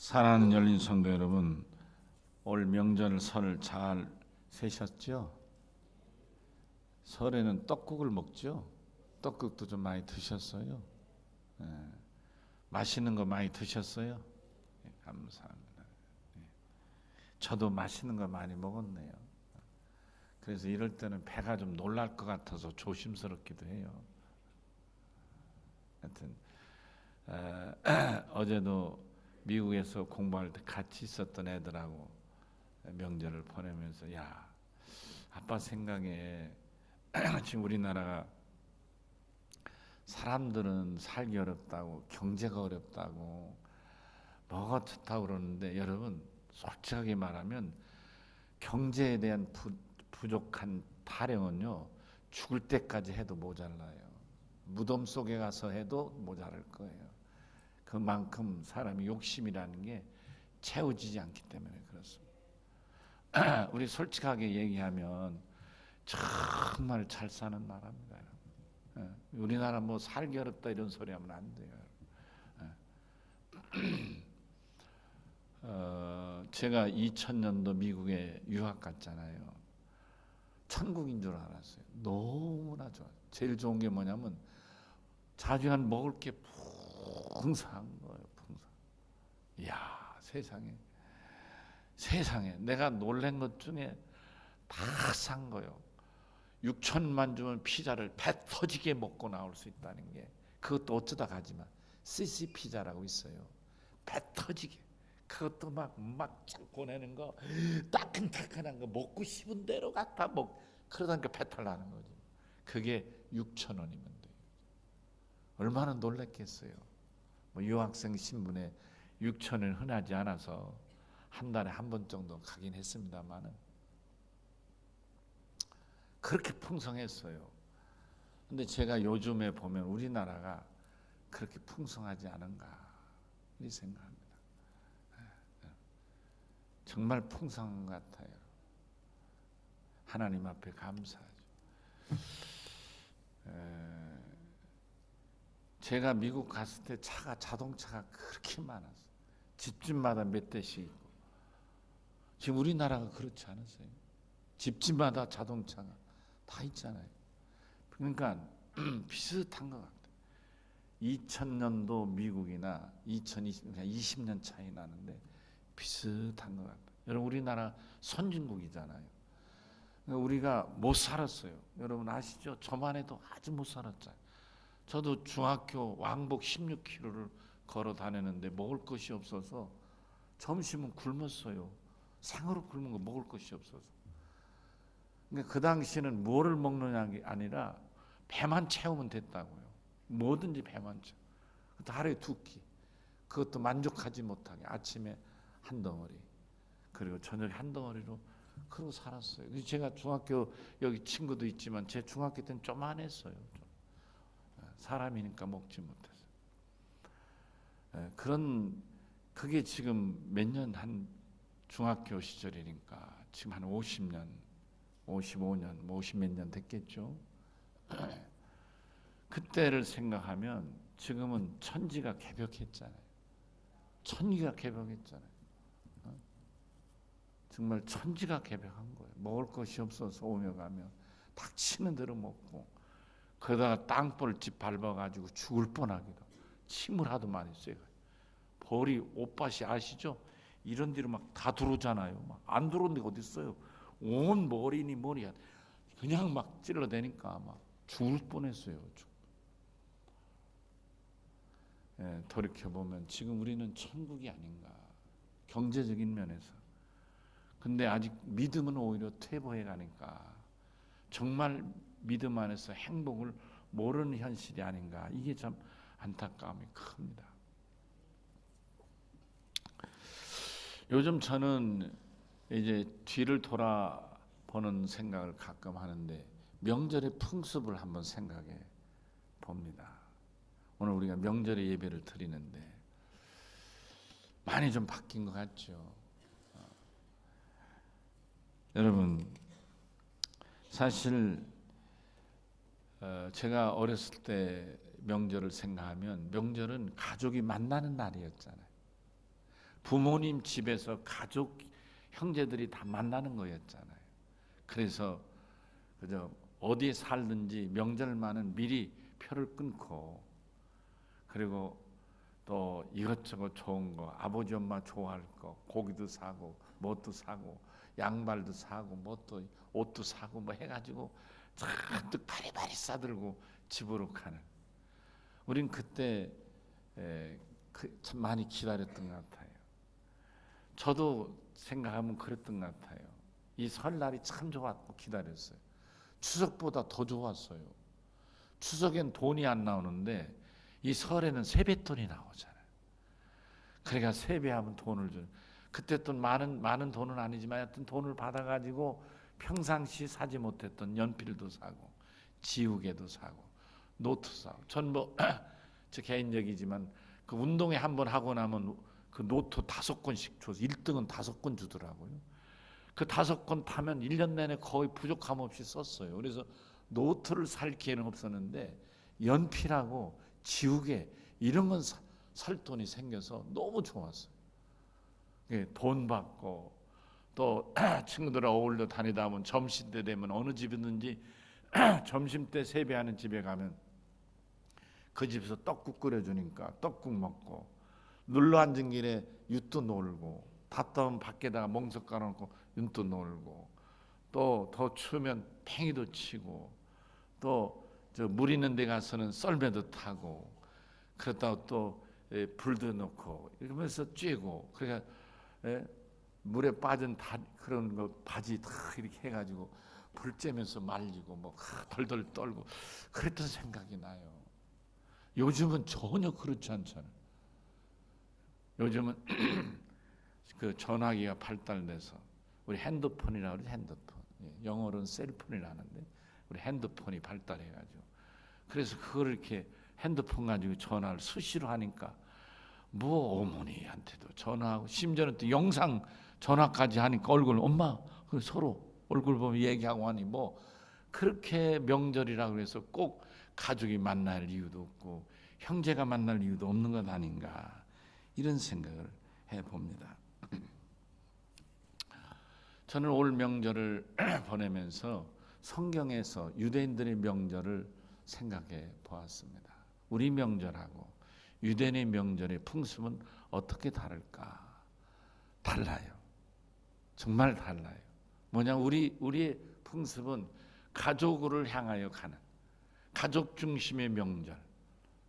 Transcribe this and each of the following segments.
사랑하는 열린 성도 여러분, 올 명절 설 잘 세셨죠? 설에는 떡국을 먹죠? 떡국도 좀 많이 드셨어요? 예. 맛있는 거 많이 드셨어요? 예, 감사합니다. 예. 저도 맛있는 거 많이 먹었네요. 그래서 이럴 때는 배가 좀 놀랄 것 같아서 조심스럽기도 해요. 하여튼 어제도 미국에서 공부할 때 같이 있었던 애들하고 명절을 보내면서 야, 아빠 생각에 지금 우리나라가 사람들은 살기 어렵다고, 경제가 어렵다고, 뭐가 좋다고 그러는데 여러분 솔직하게 말하면 경제에 대한 부족한 타령은요, 죽을 때까지 해도 모자라요. 무덤 속에 가서 해도 모자랄 거예요. 그만큼 사람이 욕심이라는 게 채워지지 않기 때문에 그렇습니다. 우리 솔직하게 얘기하면 정말 잘 사는 나라입니다. 우리나라 뭐 살기 어렵다 이런 소리 하면 안 돼요. 제가 2000년도 미국에 유학 갔잖아요. 천국인 줄 알았어요. 너무나 좋아요. 제일 좋은 게 뭐냐면 자주한 먹을 게 풍성한 거예요. 풍성. 이야, 세상에 내가 놀란 것 중에 다 산 거예요. 6천만 주면 피자를 배 터지게 먹고 나올 수 있다는 게, 그것도 어쩌다 가지만 CC 피자라고 있어요. 배 터지게. 그것도 막 보내는 거, 따끈따끈한 거 먹고 싶은 대로 갖다 그러다니까 배탈 나는 거지. 그게 6,000원이면 돼요. 얼마나 놀랐겠어요. 뭐 유학생 신분에 6,000원 흔하지 않아서 한 달에 한 번 정도 가긴 했습니다만은 그렇게 풍성했어요. 근데 제가 요즘에 보면 우리나라가 그렇게 풍성하지 않은가 이 생각합니다. 정말 풍성한 것 같아요. 하나님 앞에 감사하죠. 제가 미국 갔을 때 자동차가 그렇게 많았어요. 집집마다 몇 대씩 있고. 지금 우리나라가 그렇지 않으세요? 집집마다 자동차가 다 있잖아요. 그러니까 비슷한 것 같아요. 2000년도 미국이나 2020년 차이 나는데 비슷한 것 같아요. 여러분 우리나라 선진국이잖아요. 우리가 못 살았어요. 여러분 아시죠? 저만 해도 아주 못 살았잖아요. 저도 중학교 왕복 16km를 걸어 다녔는데 먹을 것이 없어서 점심은 굶었어요. 생으로 굶은 거 먹을 것이 없어서. 그러니까 그 당시에는 뭐를 먹느냐가 아니라 배만 채우면 됐다고요. 뭐든지 배만 채워. 하루에 2끼. 그것도 만족하지 못하게 아침에 한 덩어리, 그리고 저녁에 한 덩어리로 그러고 살았어요. 제가 중학교, 여기 친구도 있지만 제 중학교 때는 쪼만했어요. 사람이니까 먹지 못해서. 그게 지금 몇 년, 한 중학교 시절이니까 지금 한 50년, 55년, 50몇 년 됐겠죠. 그때를 생각하면 지금은 천지가 개벽했잖아요. 천지가 개벽했잖아요. 정말 천지가 개벽한 거예요. 먹을 것이 없어서 오며 가며 닥치는 대로 먹고, 그러다가 땅볼집 밟아가지고 죽을 뻔하기도, 침을 하도 많이 쐬요. 벌이 옷밭이 아시죠? 이런 데로 막 다 들어오잖아요. 막 안 들어온 데가 어디 있어요? 온 머리니 머리야. 그냥 막 찔러대니까 막 죽을 뻔했어요. 돌이켜보면 지금 우리는 천국이 아닌가, 경제적인 면에서. 근데 아직 믿음은 오히려 퇴보해 가니까 정말 믿음 안에서 행복을 모르는 현실이 아닌가, 이게 참 안타까움이 큽니다. 요즘 저는 이제 뒤를 돌아보는 생각을 가끔 하는데 명절의 풍습을 한번 생각해 봅니다. 오늘 우리가 명절의 예배를 드리는데 많이 좀 바뀐 것 같죠. 여러분 사실 제가 어렸을 때 명절을 생각하면 명절은 가족이 만나는 날이었잖아요. 부모님 집에서 가족 형제들이 다 만나는 거였잖아요. 그래서 그저 어디에 살든지 명절만은 미리 표를 끊고, 그리고 또 이것저것 좋은 거, 아버지 엄마 좋아할 거, 고기도 사고 뭣도 사고 양말도 사고 뭣도 옷도 사고 뭐 해가지고 잔뜩 바리바리 싸들고 집으로 가는. 우린 그때 참 많이 기다렸던 것 같아요. 저도 생각하면 그랬던 것 같아요. 이 설날이 참 좋았고 기다렸어요. 추석보다 더 좋았어요. 추석엔 돈이 안 나오는데 이 설에는 세뱃돈이 나오잖아요. 그러니까 세배하면 돈을 줘. 그때 또 많은 돈은 아니지만 하여튼 돈을 받아가지고 평상시 사지 못했던 연필도 사고 지우개도 사고 노트 사고. 전 뭐 저 개인적이지만 그 운동회 한번 하고 나면 그 노트 5권씩 줘서 1등은 5권 주더라고요. 그 5권 타면 1년 내내 거의 부족함 없이 썼어요. 그래서 노트를 살 기회는 없었는데 연필하고 지우개 이런 건 살 돈이 생겨서 너무 좋았어요. 돈 받고 또 친구들하고 어울려 다니다 보면 점심때 되면 어느 집이든지 점심때 세배하는 집에 가면 그 집에서 떡국 끓여주니까 떡국 먹고, 눌러 앉은 길에 윷도 놀고, 답답하면 밖에다가 멍석 깔아놓고 윷도 놀고, 또 더 추우면 팽이도 치고, 또 저 물 있는 데 가서는 썰매도 타고, 그러다가 또 불도 넣고 이러면서 쬐고, 그러니까 물에 빠진 그런 거 바지 다 이렇게 해가지고 불 쬐면서 말리고 뭐 덜덜 떨고 그랬던 생각이 나요. 요즘은 전혀 그렇지 않잖아요. 요즘은 그 전화기가 발달돼서 우리 핸드폰이라고 그러죠. 핸드폰. 영어로는 셀폰이라는데 우리 핸드폰이 발달해가지고, 그래서 그걸 이렇게 핸드폰 가지고 전화를 수시로 하니까 뭐 어머니한테도 전화하고, 심지어는 또 영상 전화까지 하니까 엄마 서로 얼굴 보면 얘기하고 하니 뭐 그렇게 명절이라 그래서 꼭 가족이 만날 이유도 없고 형제가 만날 이유도 없는 것 아닌가, 이런 생각을 해봅니다. 저는 올 명절을 보내면서 성경에서 유대인들의 명절을 생각해 보았습니다. 우리 명절하고 유대인의 명절의 풍습은 어떻게 다를까? 달라요. 정말 달라요. 뭐냐, 우리의 풍습은 가족을 향하여 가는 가족 중심의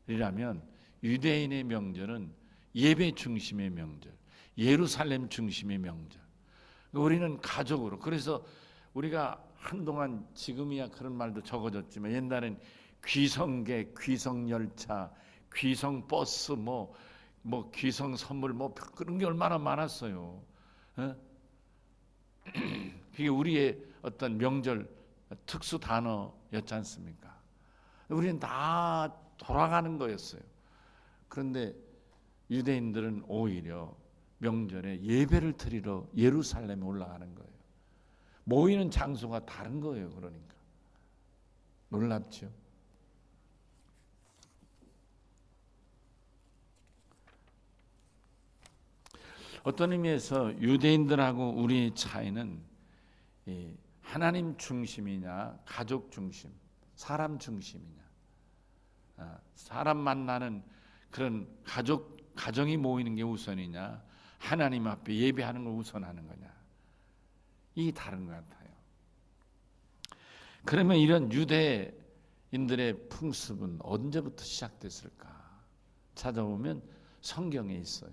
명절이라면, 유대인의 명절은 예배 중심의 명절, 예루살렘 중심의 명절. 우리는 가족으로. 그래서 우리가 한동안, 지금이야 그런 말도 적어졌지만 옛날엔 귀성객, 귀성열차, 귀성버스, 뭐 귀성 선물 뭐 그런 게 얼마나 많았어요. 그게 우리의 어떤 명절 특수 단어였지 않습니까? 우리는 다 돌아가는 거였어요. 그런데 유대인들은 오히려 명절에 예배를 드리러 예루살렘에 올라가는 거예요. 모이는 장소가 다른 거예요. 그러니까 놀랍죠. 어떤 의미에서 유대인들하고 우리의 차이는 하나님 중심이냐, 가족 중심, 사람 중심이냐, 사람 만나는 그런 가정이 모이는 게 우선이냐, 하나님 앞에 예배하는 걸 우선하는 거냐, 이 다른 것 같아요. 그러면 이런 유대인들의 풍습은 언제부터 시작됐을까? 찾아보면 성경에 있어요.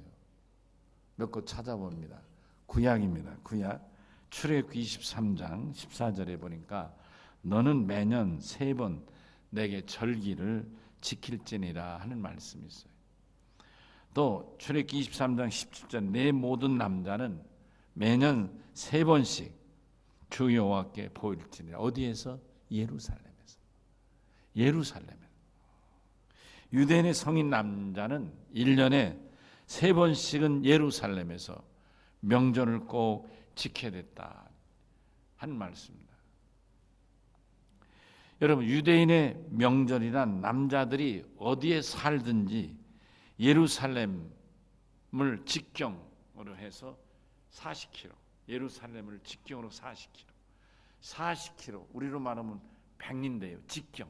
몇 곳 찾아봅니다. 구약입니다. 구약 출애굽기 23장 14절에 보니까 너는 매년 3번 내게 절기를 지킬지니라 하는 말씀이 있어요. 또 출애굽기 23장 17절 내 모든 남자는 매년 3번씩 주 여호와께 보일지니라. 어디에서? 예루살렘에서. 예루살렘에. 유대인의 성인 남자는 1년에 3번씩은 예루살렘에서 명절을 꼭 지켜야 됐다 하는 말씀입니다. 여러분, 유대인의 명절이란 남자들이 어디에 살든지 예루살렘을 해서 40km, 예루살렘을 직경으로 40km, 40km 우리로 말하면 백리인데요. 직경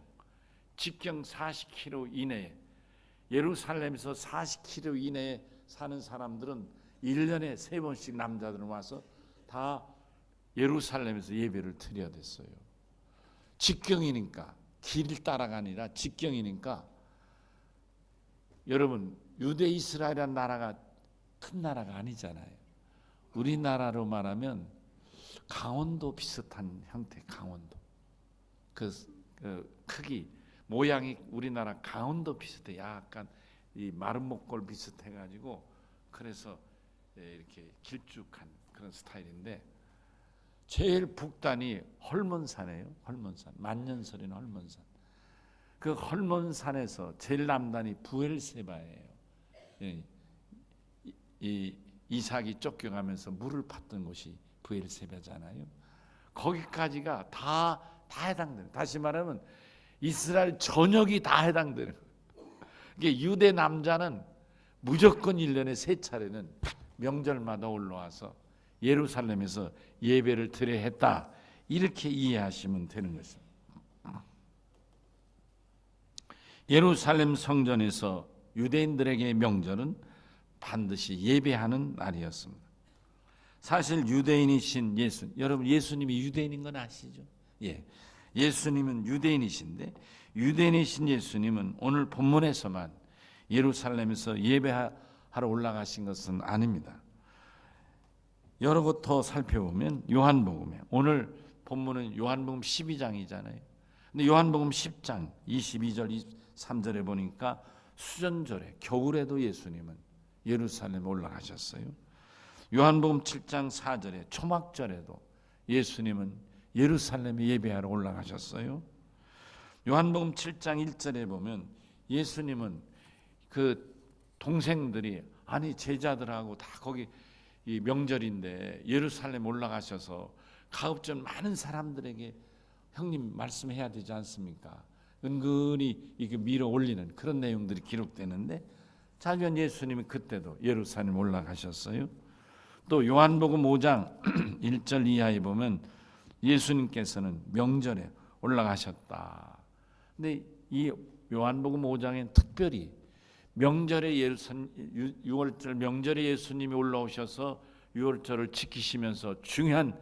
40km 이내에, 예루살렘에서 40km 이내에 사는 사람들은 1년에 3번씩 남자들은 와서 다 예루살렘에서 예배를 드려야 됐어요. 직경이니까, 길 따라가 아니라 직경이니까. 여러분, 유대 이스라엘이라는 나라가 큰 나라가 아니잖아요. 우리나라로 말하면 강원도 비슷한 형태, 강원도. 그 크기, 모양이 우리나라 강원도 비슷해. 약간 이 마른 목골 비슷해가지고, 그래서 이렇게 길쭉한 그런 스타일인데, 제일 북단이 헐몬산이에요. 헐몬산, 만년설인 헐몬산. 그 헐몬산에서 제일 남단이 부엘세바예요. 이 이삭이 쫓겨가면서 물을 팠던 곳이 부엘세바잖아요. 거기까지가 다 해당돼요. 다시 말하면 이스라엘 전역이 다 해당돼요. 이게 유대 남자는 무조건 1년에 3차례는 명절마다 올라와서 예루살렘에서 예배를 드려야 했다. 이렇게 이해하시면 되는 것입니다. 예루살렘 성전에서 유대인들에게 명절은 반드시 예배하는 날이었습니다. 사실 유대인이신 예수, 여러분 예수님이 유대인인 건 아시죠? 예, 예수님은 유대인이신데, 유대인이신 예수님은 오늘 본문에서만 예루살렘에서 예배하러 올라가신 것은 아닙니다. 여러 곳 더 살펴보면 요한복음에, 오늘 본문은 요한복음 12장이잖아요. 근데 요한복음 10장 22절 23절에 보니까 수전절에, 겨울에도 예수님은 예루살렘에 올라가셨어요. 요한복음 7장 4절에 초막절에도 예수님은 예루살렘에 예배하러 올라가셨어요. 요한복음 7장 1절에 보면 예수님은 그 동생들이, 아니 제자들하고 다 거기 이 명절인데 예루살렘 올라가셔서 가급적 많은 사람들에게 형님 말씀해야 되지 않습니까? 은근히 이게 밀어 올리는 그런 내용들이 기록되는데, 자기는 예수님이 그때도 예루살렘 올라가셨어요. 또 요한복음 5장 1절 이하에 보면 예수님께서는 명절에 올라가셨다. 근데 이 요한복음 5장엔 특별히 명절에 6월절 명절에 예수님이 올라오셔서 6월절을 지키시면서 중요한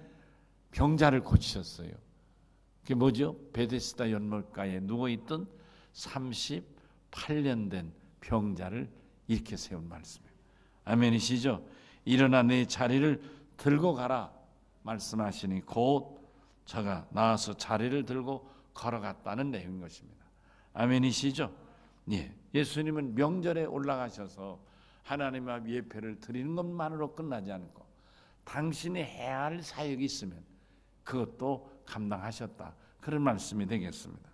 병자를 고치셨어요. 그게 뭐죠? 베데스다 연못가에 누워있던 38년 된 병자를 일으켜 세운 말씀이에요. 아멘이시죠? 일어나 내 자리를 들고 가라 말씀하시니 곧 저가 나와서 자리를 들고 걸어갔다는 내용인 것입니다. 아멘이시죠? 예. 예수님은 명절에 올라가셔서 하나님 앞 예배를 드리는 것만으로 끝나지 않고 당신이 해야 할 사역이 있으면 그것도 감당하셨다. 그런 말씀이 되겠습니다.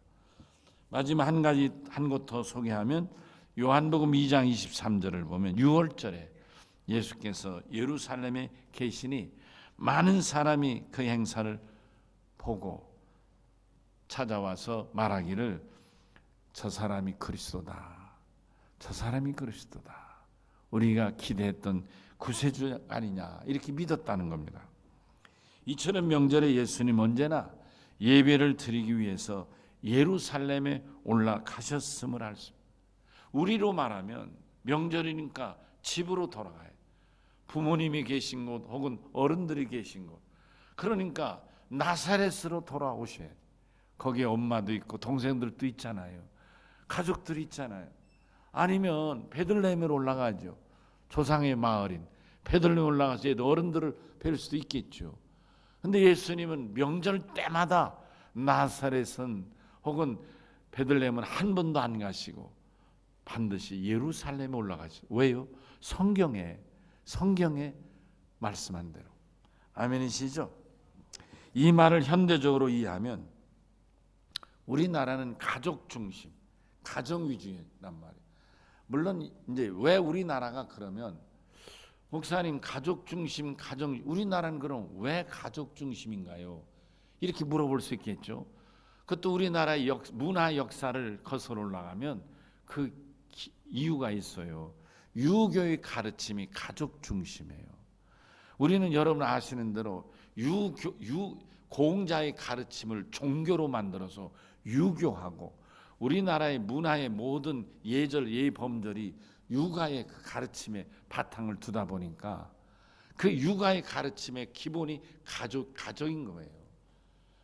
마지막 한 곳 더 소개하면 요한복음 2장 23절을 보면 6월절에 예수께서 예루살렘에 계시니 많은 사람이 그 행사를 보고 찾아와서 말하기를 저 사람이 그리스도다. 저 사람이 그리스도다. 우리가 기대했던 구세주 아니냐 이렇게 믿었다는 겁니다. 이처럼 명절에 예수님 언제나 예배를 드리기 위해서 예루살렘에 올라가셨음을 알 수 있습니다. 우리로 말하면 명절이니까 집으로 돌아가요. 부모님이 계신 곳 혹은 어른들이 계신 곳. 그러니까 나사렛으로 돌아오셔야 돼요. 거기에 엄마도 있고 동생들도 있잖아요. 가족들이 있잖아요. 아니면 베들레헴으로 올라가죠. 조상의 마을인 베들레헴 올라가서 어른들을 뵐 수도 있겠죠. 근데 예수님은 명절 때마다 나사렛은 혹은 베들레헴은 한 번도 안 가시고 반드시 예루살렘에 올라가죠. 왜요? 성경에 말씀한 대로. 아멘이시죠? 이 말을 현대적으로 이해하면 우리나라는 가족 중심, 가정 위주란 말이에요. 물론 이제 왜 우리나라가 그러면 목사님 가족 중심, 우리나라는 그럼 왜 가족 중심인가요? 이렇게 물어볼 수 있겠죠. 그것도 우리나라의 문화 역사를 거슬러 올라가면 그 이유가 있어요. 유교의 가르침이 가족 중심이에요. 우리는 여러분 아시는 대로 공자의 가르침을 종교로 만들어서 유교하고 우리나라의 문화의 모든 예절 예범절이 육아의 그 가르침에 바탕을 두다 보니까 그 육아의 가르침의 기본이 가족인 거예요.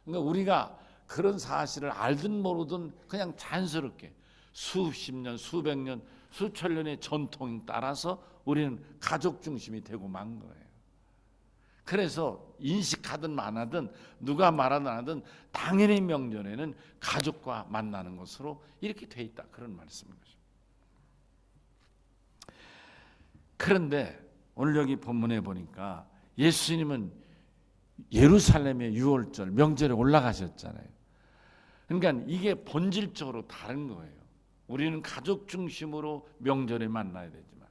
그러니까 우리가 그런 사실을 알든 모르든 그냥 자연스럽게 수십 년, 수백 년, 수천 년의 전통에 따라서 우리는 가족 중심이 되고 만 거예요. 그래서 인식하든 안 하든 누가 말하든 안 하든 당연히 명절에는 가족과 만나는 것으로 이렇게 돼 있다, 그런 말씀인 거죠. 그런데 오늘 여기 본문에 보니까 예수님은 예루살렘의 유월절 명절에 올라가셨잖아요. 그러니까 이게 본질적으로 다른 거예요. 우리는 가족 중심으로 명절에 만나야 되지만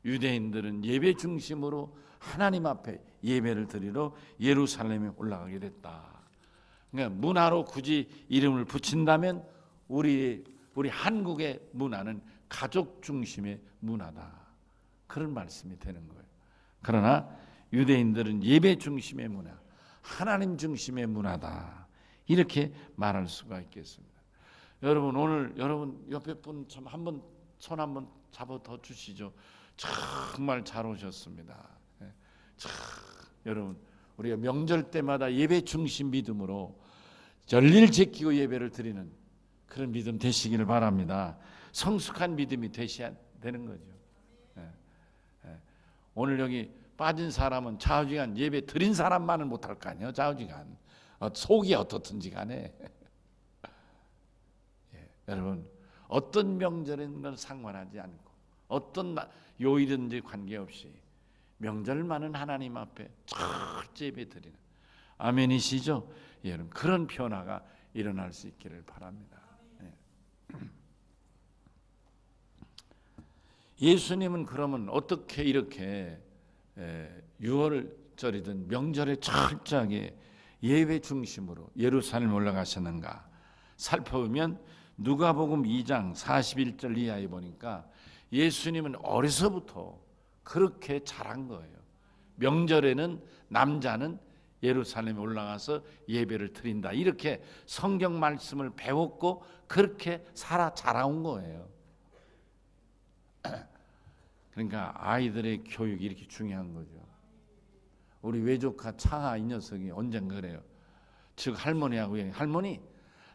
유대인들은 예배 중심으로 하나님 앞에 예배를 드리러 예루살렘에 올라가게 됐다. 그러니까 문화로 굳이 이름을 붙인다면 우리 한국의 문화는 가족 중심의 문화다, 그런 말씀이 되는 거예요. 그러나 유대인들은 예배 중심의 문화, 하나님 중심의 문화다, 이렇게 말할 수가 있겠습니다. 여러분, 오늘 여러분 옆에 분 참 한번 손 한번 잡아 더 주시죠. 정말 잘 오셨습니다. 여러분, 우리가 명절 때마다 예배 중심 믿음으로 열일 지키고 예배를 드리는 그런 믿음 되시기를 바랍니다. 성숙한 믿음이 되셔야 되는 거죠. 오늘 여기 빠진 사람은 좌우지간 예배 드린 사람만은 못할 거 아니에요. 좌우지간 속이 어떻든지 간에 여러분, 어떤 명절인 건 상관하지 않고 어떤 요일인지 관계없이 명절만은 하나님 앞에 철저히 예배 드리는, 아멘이시죠? 여러분, 그런 변화가 일어날 수 있기를 바랍니다. 예수님은 그러면 어떻게 이렇게 유월절이든 명절에 철저하게 예배 중심으로 예루살렘 올라가셨는가 살펴보면 누가복음 2장 41절 이하에 보니까 예수님은 어려서부터 그렇게 자란 거예요. 명절에는 남자는 예루살렘에 올라가서 예배를 드린다, 이렇게 성경 말씀을 배웠고 그렇게 살아 자라온 거예요. 그러니까 아이들의 교육이 이렇게 중요한 거죠. 우리 외조카 창아 이 녀석이 언젠가 그래요. 즉 할머니하고 할머니,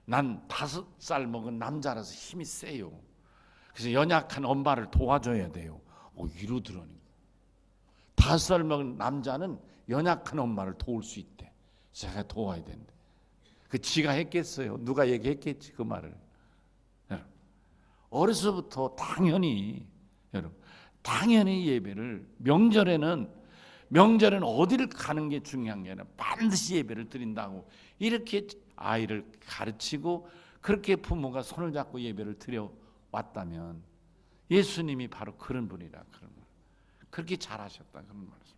난 5살 먹은 남자라서 힘이 세요. 그래서 연약한 엄마를 도와줘야 돼요. 이러더라니. 5살 먹은 남자는 연약한 엄마를 도울 수 있대. 제가 도와야 된대. 그 지가 했겠어요? 누가 얘기했겠지 그 말을. 어려서부터 당연히 예배를 명절에는 어디를 가는 게 중요한 게 아니라 반드시 예배를 드린다고 이렇게 아이를 가르치고 그렇게 부모가 손을 잡고 예배를 드려 왔다면 예수님이 바로 그런 분이라, 그런 말. 그렇게 잘하셨다, 그런 말씀.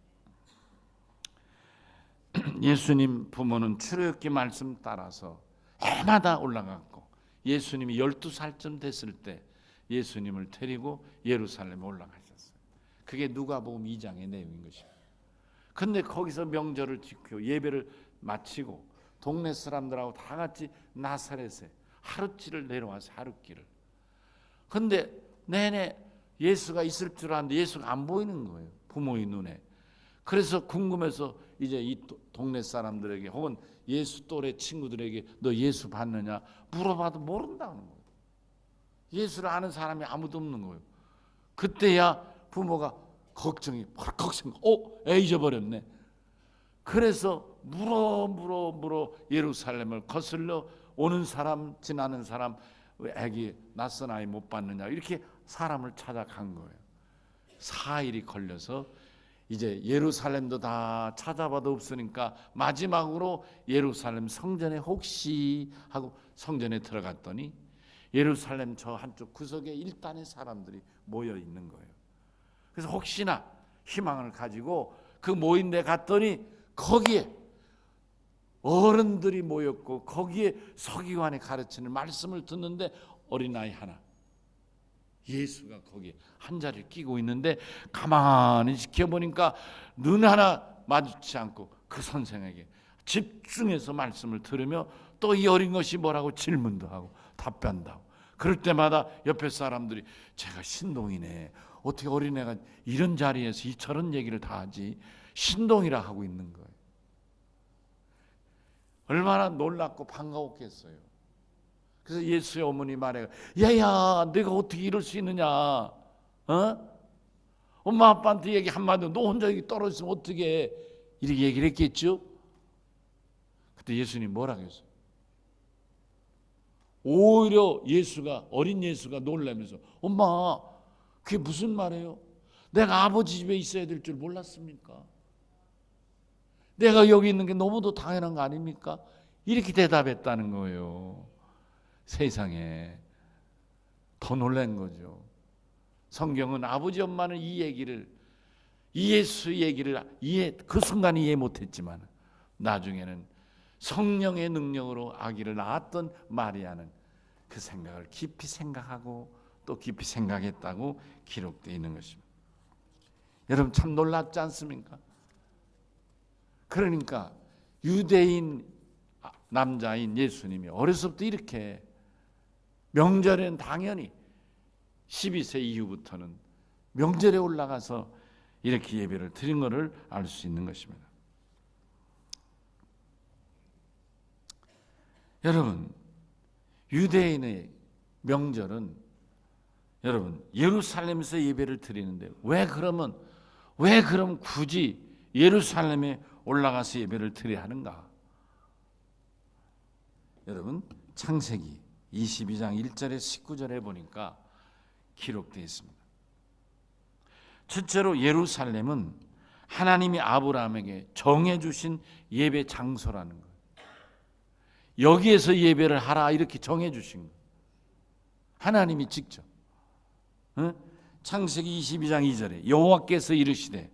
예수님 부모는 출애굽기 말씀 따라서 해마다 올라갔고 예수님이 12살쯤 됐을 때 예수님을 데리고 예루살렘에 올라가셨어요. 그게 누가복음 2장의 내용인 것입니다. 근데 거기서 명절을 지키고 예배를 마치고 동네 사람들하고 다 같이 나사렛에 하룻길을 내려와서 하룻길을. 근데 내내 예수가 있을 줄 알았는데 예수가 안 보이는 거예요, 부모의 눈에. 그래서 궁금해서 이제 이 동네 사람들에게 혹은 예수 또래 친구들에게 너 예수 봤느냐 물어봐도 모른다는 거예요. 예수를 아는 사람이 아무도 없는 거예요. 그때야 부모가 걱정이 펄컥 생겨. 잊어버렸네. 그래서 물어 예루살렘을 거슬러 오는 사람 지나는 사람, 왜 애기 낯선 아이 못 봤느냐, 이렇게 사람을 찾아간 거예요. 4일이 걸려서 이제 예루살렘도 다 찾아봐도 없으니까 마지막으로 예루살렘 성전에 혹시 하고 성전에 들어갔더니 예루살렘 저 한쪽 구석에 일단의 사람들이 모여 있는 거예요. 그래서 혹시나 희망을 가지고 그 모인 데 갔더니 거기에 어른들이 모였고 거기에 서기관이 가르치는 말씀을 듣는데 어린아이 하나, 예수가 거기에 한 자리를 끼고 있는데 가만히 지켜보니까 눈 하나 마주치 않고 그 선생에게 집중해서 말씀을 들으며 또 이 어린 것이 뭐라고 질문도 하고 답변도 하고, 그럴 때마다 옆에 사람들이 제가 신동이네, 어떻게 어린애가 이런 자리에서 저런 얘기를 다 하지, 신동이라 하고 있는 거예요. 얼마나 놀랍고 반가웠겠어요. 그래서 예수의 어머니 말해, 야야 내가 어떻게 이럴 수 있느냐, 엄마 아빠한테 얘기 한마디, 너 혼자 여기 떨어졌으면 어떻게 해, 이렇게 얘기를 했겠죠. 그때 예수님 뭐라고 했어요? 오히려 어린 예수가 놀라면서, 엄마 그게 무슨 말이에요? 내가 아버지 집에 있어야 될 줄 몰랐습니까? 내가 여기 있는 게 너무도 당연한 거 아닙니까? 이렇게 대답했다는 거예요. 세상에 더 놀란 거죠. 성경은 아버지 엄마는 이 예수 얘기를 그 순간 이해 못했지만 나중에는 성령의 능력으로 아기를 낳았던 마리아는 그 생각을 깊이 생각하고 또 깊이 생각했다고 기록되어 있는 것입니다. 여러분 참 놀랍지 않습니까? 그러니까 유대인 남자인 예수님이 어려서부터 이렇게 명절엔 당연히 12세 이후부터는 명절에 올라가서 이렇게 예배를 드린 것을 알 수 있는 것입니다. 여러분 유대인의 명절은 여러분 예루살렘에서 예배를 드리는데 왜 그럼 굳이 예루살렘에 올라가서 예배를 드려야 하는가? 여러분 창세기 22장 1절에 19절에 보니까 기록되어 있습니다. 첫째로 예루살렘은 하나님이 아브라함에게 정해주신 예배 장소라는 거예요. 여기에서 예배를 하라 이렇게 정해주신 거예요. 하나님이 직접. 창세기 22장 2절에 여호와께서 이르시되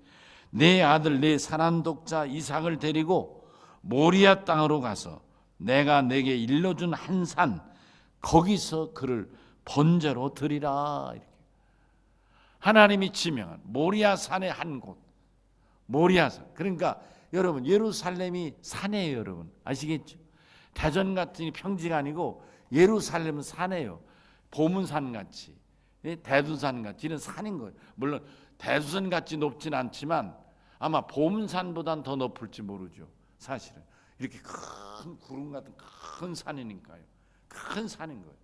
내 아들 내 사랑 독자 이삭을 데리고 모리아 땅으로 가서 내가 내게 일러준 한 산 거기서 그를 번제로 드리라. 이렇게 하나님이 지명한 모리아 산의 한 곳, 모리아산. 그러니까 여러분 예루살렘이 산이에요. 여러분 아시겠죠? 대전 같은 평지가 아니고 예루살렘은 산이에요. 보문산 같이, 대두산 같이 이런 산인 거예요. 물론 대두산 같이 높진 않지만 아마 보문산보단 더 높을지 모르죠. 사실은 이렇게 큰 구름 같은 큰 산이니까요. 큰 산인 거예요.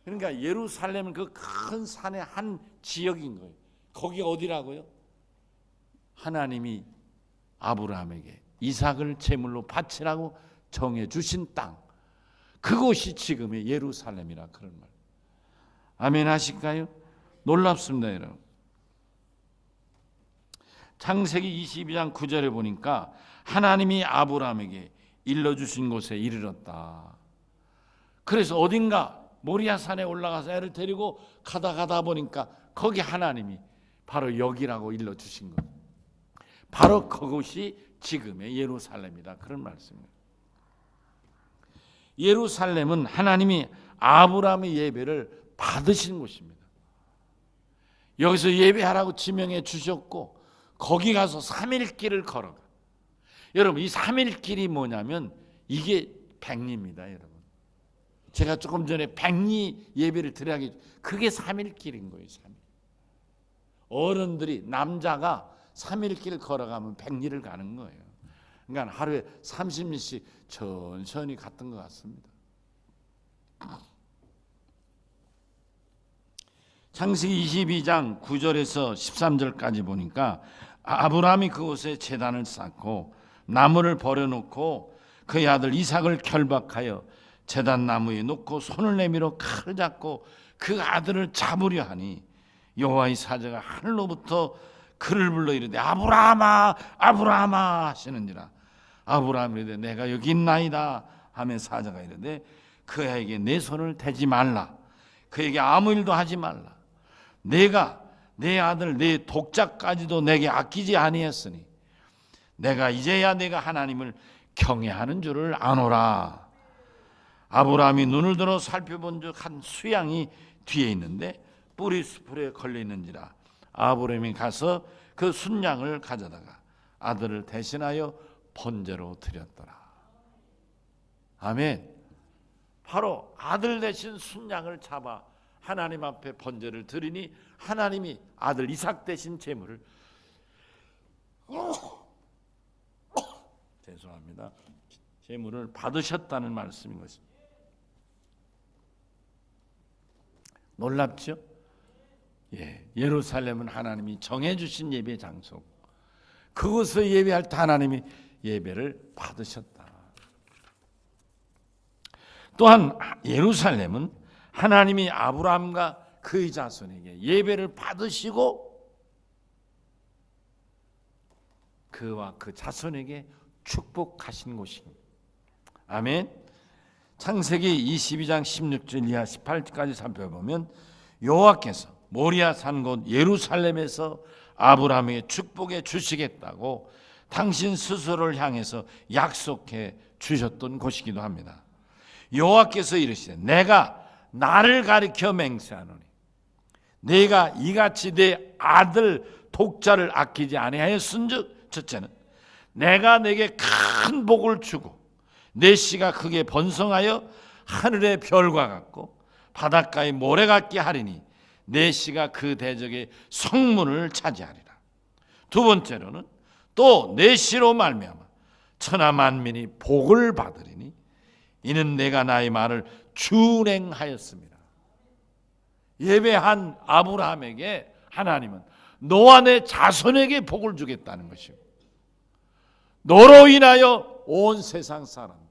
그러니까 예루살렘은 그 큰 산의 한 지역인 거예요. 거기 어디라고요? 하나님이 아브라함에게 이삭을 제물로 바치라고 정해 주신 땅, 그곳이 지금의 예루살렘이라 그런 말. 아멘 하실까요? 놀랍습니다, 여러분. 창세기 22장 9절에 보니까 하나님이 아브라함에게 일러주신 곳에 이르렀다. 그래서 어딘가 모리아산에 올라가서 애를 데리고 가다 보니까 거기 하나님이 바로 여기라고 일러주신 것, 바로 그곳이 지금의 예루살렘이다 그런 말씀입니다. 예루살렘은 하나님이 아브라함의 예배를 받으신 곳입니다. 여기서 예배하라고 지명해 주셨고 거기 가서 3일 길을 걸어가. 여러분 이 3일 길이 뭐냐면 이게 백리입니다. 여러분 제가 조금 전에 백리 예배를 드려야, 그게 3일 길인 거예요. 3일. 어른들이 남자가 3일 길을 걸어가면 백리를 가는 거예요. 그러니까 하루에 30리씩 천천히 갔던 것 같습니다. 창세기 22장 9절에서 13절까지 보니까 아브라함이 그곳에 제단을 쌓고 나무를 버려놓고 그의 아들 이삭을 결박하여 제단 나무에 놓고 손을 내밀어 칼을 잡고 그 아들을 잡으려 하니 여호와의 사자가 하늘로부터 그를 불러 이르되 아브라함아 아브라함아 하시는지라. 아브라함이 이르되 내가 여기 있나이다 하며 사자가 이르되 그에게 내 손을 대지 말라, 그에게 아무 일도 하지 말라. 내가 내 아들 내 독자까지도 내게 아끼지 아니했으니 내가 이제야 내가 하나님을 경외하는 줄을 아노라. 아브라함이 눈을 들어 살펴본 즉 한 수양이 뒤에 있는데 뿌리 수풀에 걸려 있는지라. 아브라함이 가서 그 순양을 가져다가 아들을 대신하여 번제로 드렸더라. 아멘. 바로 아들 대신 순양을 잡아 하나님 앞에 번제를 드리니 하나님이 아들 이삭 대신 제물을 죄송합니다. 제물을 받으셨다는 말씀인 것입니다. 놀랍죠? 예루살렘은 하나님이 정해주신 예배 장소고 그곳에 예배할 때 하나님이 예배를 받으셨다. 또한 예루살렘은 하나님이 아브라함과 그의 자손에게 예배를 받으시고 그와 그 자손에게 축복하신 곳입니다. 아멘. 창세기 22장 16절 이하 18절까지 살펴보면 여호와께서 모리아 산 곳 예루살렘에서 아브라함에게 축복해 주시겠다고 당신 스스로를 향해서 약속해 주셨던 곳이기도 합니다. 여호와께서 이르시되 내가 나를 가리켜 맹세하노니 내가 이같이 내 아들 독자를 아끼지 아니하였은즉 첫째는 내가 내게 큰 복을 주고 내 씨가 크게 번성하여 하늘의 별과 같고 바닷가의 모래 같게 하리니 내 씨가 그 대적의 성문을 차지하리라. 두 번째로는 또 내 씨로 말미암아 천하 만민이 복을 받으리니 이는 내가 나의 말을 준행하였습니다. 예배한 아브라함에게 하나님은 너와 내 자손에게 복을 주겠다는 것이고 너로 인하여 온 세상 사람들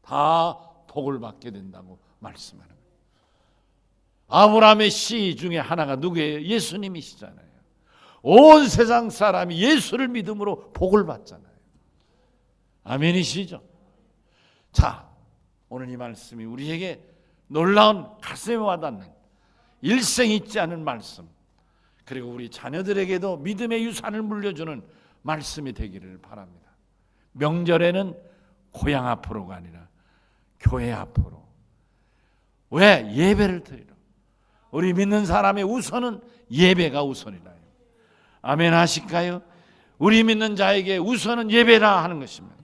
다 복을 받게 된다고 말씀하는 거예요. 아브라함의 씨 중에 하나가 누구예요? 예수님이시잖아요. 온 세상 사람이 예수를 믿음으로 복을 받잖아요. 아멘이시죠? 자, 오늘 이 말씀이 우리에게 놀라운 가슴에 와닿는 일생 잊지 않은 말씀, 그리고 우리 자녀들에게도 믿음의 유산을 물려주는 말씀이 되기를 바랍니다. 명절에는 고향 앞으로가 아니라 교회 앞으로. 왜? 예배를 드리러. 우리 믿는 사람의 우선은 예배가 우선이라요. 아멘 하실까요? 우리 믿는 자에게 우선은 예배라 하는 것입니다.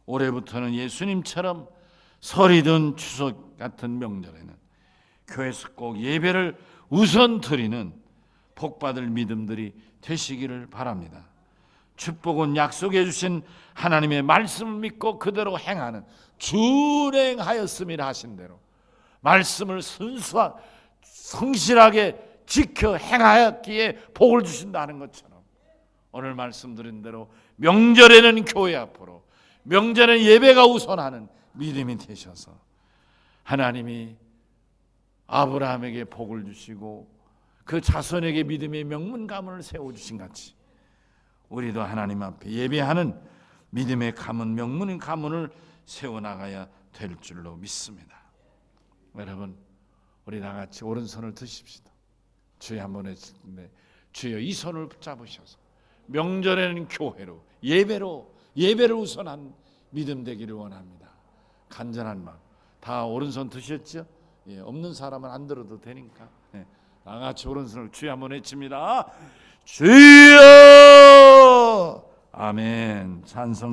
올해부터는 예수님처럼 설이든 추석 같은 명절에는 교회에서 꼭 예배를 우선 드리는 복받을 믿음들이 되시기를 바랍니다. 축복은 약속해 주신 하나님의 말씀을 믿고 그대로 행하는 준행하였음이라 하신 대로 말씀을 순수한 성실하게 지켜 행하였기에 복을 주신다는 것처럼 오늘 말씀드린 대로 명절에는 교회 앞으로 명절에는 예배가 우선하는 믿음이 되셔서 하나님이 아브라함에게 복을 주시고 그 자손에게 믿음의 명문 가문을 세워주신 같이 우리도 하나님 앞에 예배하는 믿음의 가문, 명문의 가문을 세워나가야 될 줄로 믿습니다. 여러분, 우리 다 같이 오른손을 드십시다. 주여 한번 했는데 주여 이 손을 붙잡으셔서 명절에는 교회로 예배를 우선한 믿음 되기를 원합니다. 간절한 마음. 다 오른손 드셨죠? 없는 사람은 안 들어도 되니까. 다 같이 오른손을 주여 한번 외칩니다. 주여! 아멘. 찬송.